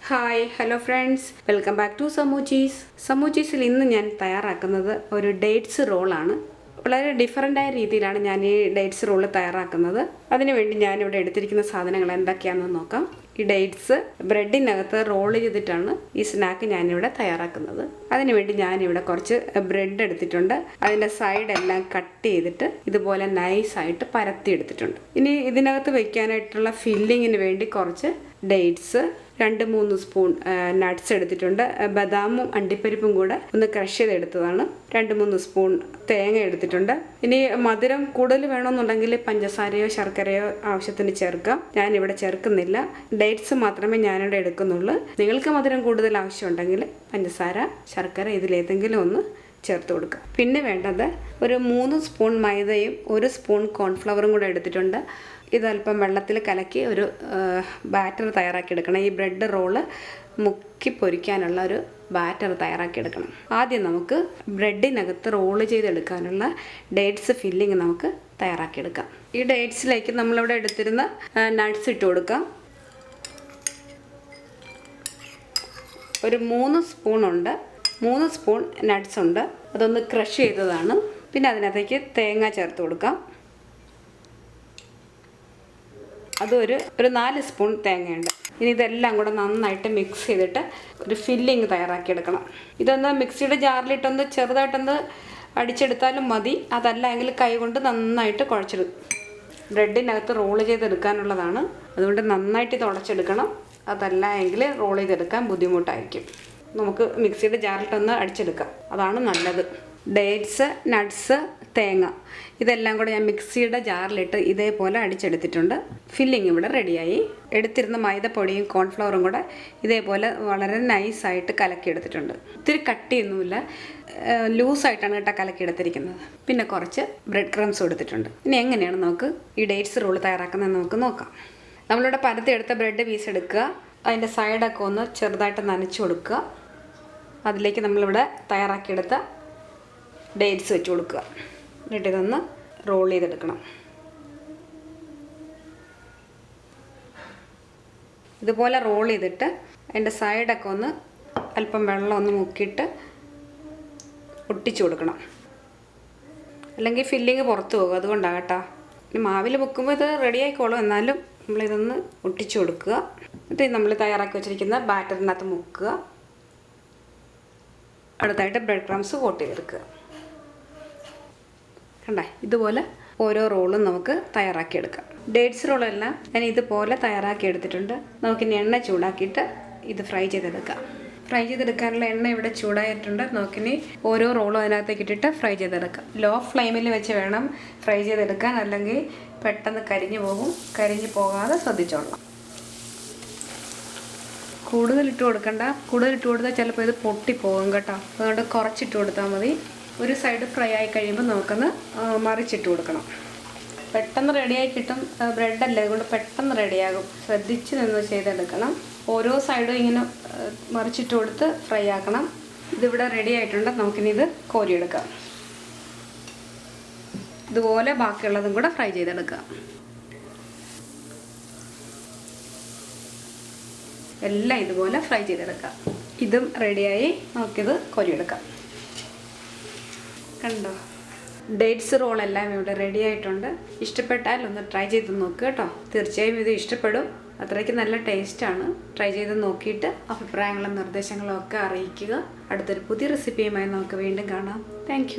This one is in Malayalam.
Hi hello friends, welcome back to സമൂച്ചീസ്. സമൂച്ചീസിൽ ഇന്ന് ഞാൻ തയ്യാറാക്കുന്നത് ഒരു ഡേറ്റ്സ് റോളാണ്. വളരെ ഡിഫറൻ്റായ രീതിയിലാണ് ഞാൻ ഈ ഡേറ്റ്സ് റോള് തയ്യാറാക്കുന്നത്. അതിനുവേണ്ടി ഞാനിവിടെ എടുത്തിരിക്കുന്ന സാധനങ്ങൾ എന്തൊക്കെയാണെന്ന് നോക്കാം. ഈ ഡേറ്റ്സ് ബ്രെഡിനകത്ത് റോൾ ചെയ്തിട്ടാണ് ഈ സ്നാക്ക് ഞാനിവിടെ തയ്യാറാക്കുന്നത്. അതിനുവേണ്ടി ഞാനിവിടെ കുറച്ച് ബ്രെഡ് എടുത്തിട്ടുണ്ട്. അതിൻ്റെ സൈഡെല്ലാം കട്ട് ചെയ്തിട്ട് ഇതുപോലെ നൈസായിട്ട് പരത്തി എടുത്തിട്ടുണ്ട്. ഇനി ഇതിനകത്ത് വയ്ക്കാനായിട്ടുള്ള ഫില്ലിങ്ങിന് വേണ്ടി കുറച്ച് ഡേറ്റ്സ്, 2-3 സ്പൂൺ നട്ട്സ് എടുത്തിട്ടുണ്ട്. ബദാമും അണ്ടിപ്പരിപ്പും കൂടെ ഒന്ന് ക്രഷ് ചെയ്തെടുത്തതാണ്. 2-3 സ്പൂൺ തേങ്ങ എടുത്തിട്ടുണ്ട്. ഇനി മധുരം കൂടുതൽ വേണമെന്നുണ്ടെങ്കിൽ പഞ്ചസാരയോ ശർക്കരയോ ആവശ്യത്തിന് ചേർക്കാം. ഞാനിവിടെ ചേർക്കുന്നില്ല. ഡേറ്റ്സ് മാത്രമേ ഞാനിവിടെ എടുക്കുന്നുള്ളൂ. നിങ്ങൾക്ക് മധുരം കൂടുതൽ ആവശ്യമുണ്ടെങ്കിൽ പഞ്ചസാര, ശർക്കര ഇതിലേതെങ്കിലും ഒന്ന് ചേർത്ത് കൊടുക്കുക. പിന്നെ വേണ്ടത് ഒരു 3 സ്പൂൺ മൈദയും 1 സ്പൂൺ കോൺഫ്ലവറും കൂടെ എടുത്തിട്ടുണ്ട്. ഇതല്പം വെള്ളത്തിൽ കലക്കി ഒരു ബാറ്റർ തയ്യാറാക്കിയെടുക്കണം. ഈ ബ്രെഡ് റോള് മുക്കി പൊരിക്കാനുള്ള ഒരു ബാറ്റർ തയ്യാറാക്കിയെടുക്കണം. ആദ്യം നമുക്ക് ബ്രെഡിനകത്ത് റോള് ചെയ്തെടുക്കാനുള്ള ഡേറ്റ്സ് ഫില്ലിങ് നമുക്ക് തയ്യാറാക്കിയെടുക്കാം. ഈ ഡേറ്റ്സിലേക്ക് നമ്മളിവിടെ എടുത്തിരുന്ന നട്ട്സ് ഇട്ട് കൊടുക്കാം. ഒരു 3 സ്പൂണുണ്ട്. 3 സ്പൂൺ നട്ട്സ് ഉണ്ട്. അതൊന്ന് ക്രഷ് ചെയ്തതാണ്. പിന്നെ അതിനകത്തേക്ക് തേങ്ങ ചേർത്ത് കൊടുക്കാം. അതൊരു 4 സ്പൂൺ തേങ്ങയുണ്ട്. ഇനി ഇതെല്ലാം കൂടെ നന്നായിട്ട് മിക്സ് ചെയ്തിട്ട് ഒരു ഫില്ലിങ് തയ്യാറാക്കിയെടുക്കണം. ഇതൊന്ന് മിക്സിയുടെ ജാറിലിട്ടൊന്ന് ചെറുതായിട്ടൊന്ന് അടിച്ചെടുത്താലും മതി. അതല്ല എങ്കിൽ കൈ കൊണ്ട് നന്നായിട്ട് കുഴച്ചെടുക്കും. ബ്രെഡിനകത്ത് റോൾ ചെയ്തെടുക്കാനുള്ളതാണ്. അതുകൊണ്ട് നന്നായിട്ട് ഇത് ഉടച്ചെടുക്കണം. അതല്ല എങ്കിൽ റോൾ ചെയ്തെടുക്കാൻ ബുദ്ധിമുട്ടായിരിക്കും. നമുക്ക് മിക്സിയുടെ ജാറിലിട്ടൊന്ന് അടിച്ചെടുക്കാം, അതാണ് നല്ലത്. ഡേറ്റ്സ്, നട്ട്സ്, തേങ്ങ ഇതെല്ലാം കൂടെ ഞാൻ മിക്സിയുടെ ജാറിലിട്ട് ഇതേപോലെ അടിച്ചെടുത്തിട്ടുണ്ട്. ഫില്ലിങ് ഇവിടെ റെഡിയായി. എടുത്തിരുന്ന മൈദപ്പൊടിയും കോൺഫ്ലവറും കൂടെ ഇതേപോലെ വളരെ നൈസായിട്ട് കലക്കിയെടുത്തിട്ടുണ്ട്. ഒത്തിരി കട്ടിയൊന്നുമില്ല, ലൂസായിട്ടാണ് കേട്ടോ കലക്കിയെടുത്തിരിക്കുന്നത്. പിന്നെ കുറച്ച് ബ്രെഡ് ക്രംസ് കൊടുത്തിട്ടുണ്ട്. ഇനി എങ്ങനെയാണ് നമുക്ക് ഈ ഡേറ്റ്സ് റോൾ തയ്യാറാക്കുന്നത് നമുക്ക് നോക്കാം. നമ്മളിവിടെ പരത്തിയെടുത്ത ബ്രെഡ് പീസ് എടുക്കുക. അതിൻ്റെ സൈഡൊക്കെ ഒന്ന് ചെറുതായിട്ട് നനച്ച് കൊടുക്കുക. അതിലേക്ക് നമ്മളിവിടെ തയ്യാറാക്കിയെടുത്ത ഡേറ്റ്സ് വെച്ച് കൊടുക്കുക. എന്നിട്ട് ഇതൊന്ന് റോൾ ചെയ്തെടുക്കണം. ഇതുപോലെ റോൾ ചെയ്തിട്ട് അതിൻ്റെ സൈഡൊക്കെ ഒന്ന് അല്പം വെള്ളം ഒന്ന് മുക്കിയിട്ട് ഒട്ടിച്ചു കൊടുക്കണം. അല്ലെങ്കിൽ ഫില്ലിങ് പുറത്ത് പോകും, അതുകൊണ്ടാണ് കേട്ടോ. ഇനി മാവിൽ മുക്കുമ്പോൾ ഇത് റെഡി ആയിക്കോളും. എന്നാലും നമ്മളിതൊന്ന് ഒട്ടിച്ചു കൊടുക്കുക. എന്നിട്ട് നമ്മൾ തയ്യാറാക്കി വെച്ചിരിക്കുന്ന ബാറ്ററിനകത്ത് മുക്കുക. അടുത്തായിട്ട് ബ്രെഡ് ക്രംസ് കോട്ട് ചെയ്തെടുക്കുക. കണ്ടേ, ഇതുപോലെ ഓരോ റോളും നമുക്ക് തയ്യാറാക്കിയെടുക്കാം. ഡേറ്റ്സ് റോളെല്ലാം ഞാൻ ഇതുപോലെ തയ്യാറാക്കി എടുത്തിട്ടുണ്ട്. നമുക്കിനി എണ്ണ ചൂടാക്കിയിട്ട് ഇത് ഫ്രൈ ചെയ്തെടുക്കാം. ഫ്രൈ ചെയ്തെടുക്കാനുള്ള എണ്ണ ഇവിടെ ചൂടായിട്ടുണ്ട്. നമുക്കിനി ഓരോ റോളും അതിനകത്തേക്ക് ഇട്ടിട്ട് ഫ്രൈ ചെയ്തെടുക്കാം. ലോ ഫ്ലെയിമിൽ വെച്ച് വേണം ഫ്രൈ ചെയ്തെടുക്കാൻ, അല്ലെങ്കിൽ പെട്ടെന്ന് കരിഞ്ഞു പോകും. കരിഞ്ഞു പോകാതെ ശ്രദ്ധിച്ചോളാം. കൂടുതൽ ഇട്ട് കൊടുക്കണ്ട. കൂടുതൽ ഇട്ട് കൊടുത്താൽ ചിലപ്പോൾ ഇത് പൊട്ടിപ്പോകും കേട്ടോ. അതുകൊണ്ട് കുറച്ചിട്ട് കൊടുത്താൽ മതി. ഒരു സൈഡ് ഫ്രൈ ആയി കഴിയുമ്പോൾ നമുക്കൊന്ന് മറിച്ചിട്ട് കൊടുക്കണം. പെട്ടെന്ന് റെഡിയായി കിട്ടും. ബ്രെഡല്ലേ, അതുകൊണ്ട് പെട്ടെന്ന് റെഡിയാകും. ശ്രദ്ധിച്ച് നിന്ന് ചെയ്തെടുക്കണം. ഓരോ സൈഡും ഇങ്ങനെ മറിച്ചിട്ട് കൊടുത്ത് ഫ്രൈ ആക്കണം. ഇതിവിടെ റെഡി ആയിട്ടുണ്ട്. നമുക്കിനി ഇത് കോരിയെടുക്കാം. ഇതുപോലെ ബാക്കിയുള്ളതും കൂടെ ഫ്രൈ ചെയ്തെടുക്കാം. എല്ലാം ഇതുപോലെ ഫ്രൈ ചെയ്തെടുക്കാം. ഇതും റെഡിയായി. നമുക്കിത് കോരിയെടുക്കാം. കണ്ടോ, ഡേറ്റ്സ് റോളെല്ലാം ഇവിടെ റെഡി ആയിട്ടുണ്ട്. ഇഷ്ടപ്പെട്ടാൽ ഒന്ന് ട്രൈ ചെയ്ത് നോക്കുക കേട്ടോ. തീർച്ചയായും ഇത് ഇഷ്ടപ്പെടും. അത്രയ്ക്ക് നല്ല ടേസ്റ്റാണ്. ട്രൈ ചെയ്ത് നോക്കിയിട്ട് അഭിപ്രായങ്ങളും നിർദ്ദേശങ്ങളും ഒക്കെ അറിയിക്കുക. അടുത്തൊരു പുതിയ റെസിപ്പിയുമായി നമുക്ക് വീണ്ടും കാണാം. താങ്ക്